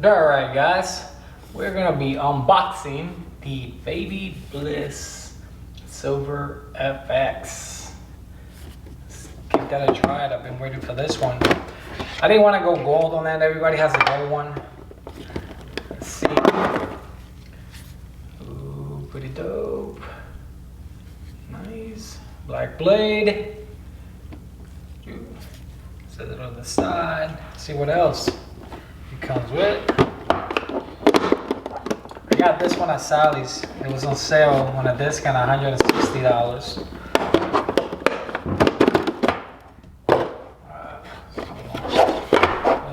Alright guys, we're gonna be unboxing the BaByliss Silver FX. Let's give that a try. I've been waiting for this one. I didn't want to go gold on that. Everybody has a gold one. Let's see. Ooh, pretty dope. Nice. Black blade. Set it on the side. Let's see what else it comes with. I got this one at Sally's. It was on sale on a discount, $160.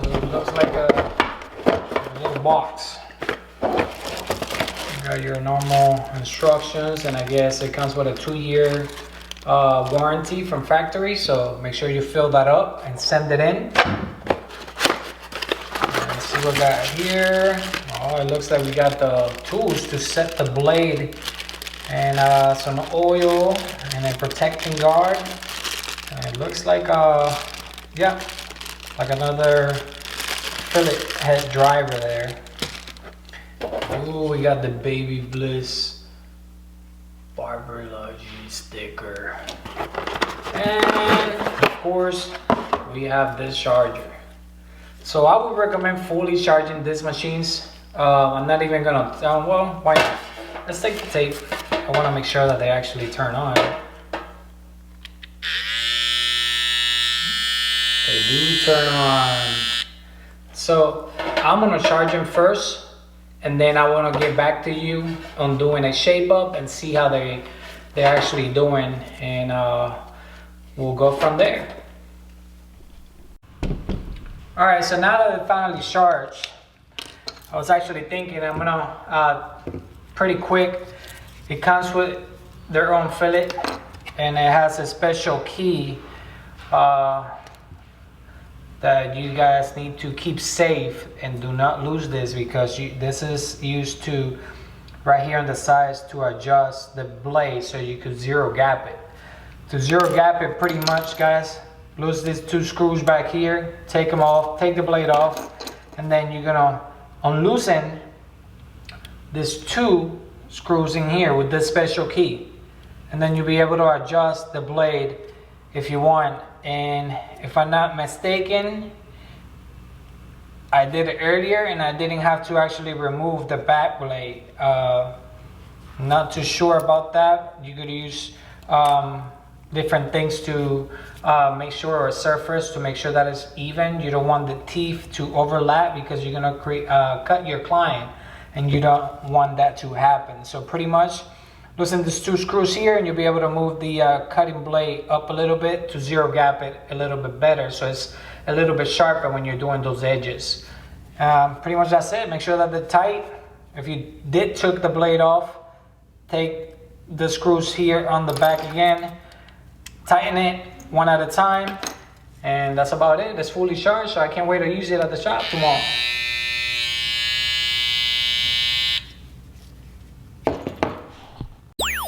It looks like a little box. You got your normal instructions, and I guess it comes with a 2-year warranty from factory. So make sure you fill that up and send it in. Let's see what we got here. Oh, it looks like we got the tools to set the blade, and some oil and a protecting guard. And it looks like yeah, like another fillet head driver there. Ooh, we got the Babyliss BaByliss sticker, and of course we have this charger. So I would recommend fully charging these machines. I'm not even gonna, well, why not? Let's take the tape. I wanna make sure that they actually turn on. They do turn on. So I'm gonna charge them first, and then I wanna get back to you on doing a shape up and see how they're actually doing, and we'll go from there. All right, so now that it's finally charged, I was actually thinking I'm gonna, pretty quick, it comes with their own fillet, and it has a special key that you guys need to keep safe and do not lose this, because this is used to, right here on the sides, to adjust the blade so you could zero gap it. To zero gap it, pretty much, guys, lose these 2 screws back here, take them off, take the blade off, and then you're gonna unloosen these 2 screws in here with this special key, and then you'll be able to adjust the blade if you want. And if I'm not mistaken, I did it earlier and I didn't have to actually remove the back blade. Not too sure about that. You could use different things to make sure, or surface to make sure that it's even. You don't want the teeth to overlap, because you're gonna cut your client, and you don't want that to happen. So pretty much loosen these 2 screws here, and you'll be able to move the cutting blade up a little bit to zero gap it a little bit better, so it's a little bit sharper when you're doing those edges. Pretty much that's it. Make sure that they're tight. If you took the blade off, take the screws here on the back again, tighten it one at a time, and that's about it. It's fully charged, so I can't wait to use it at the shop tomorrow.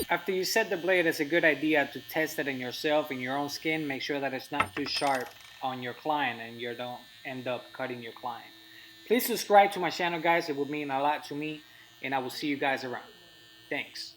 After you set the blade, it's a good idea to test it in yourself, in your own skin. Make sure that it's not too sharp on your client and you don't end up cutting your client. Please subscribe to my channel, guys. It would mean a lot to me, and I will see you guys around. Thanks.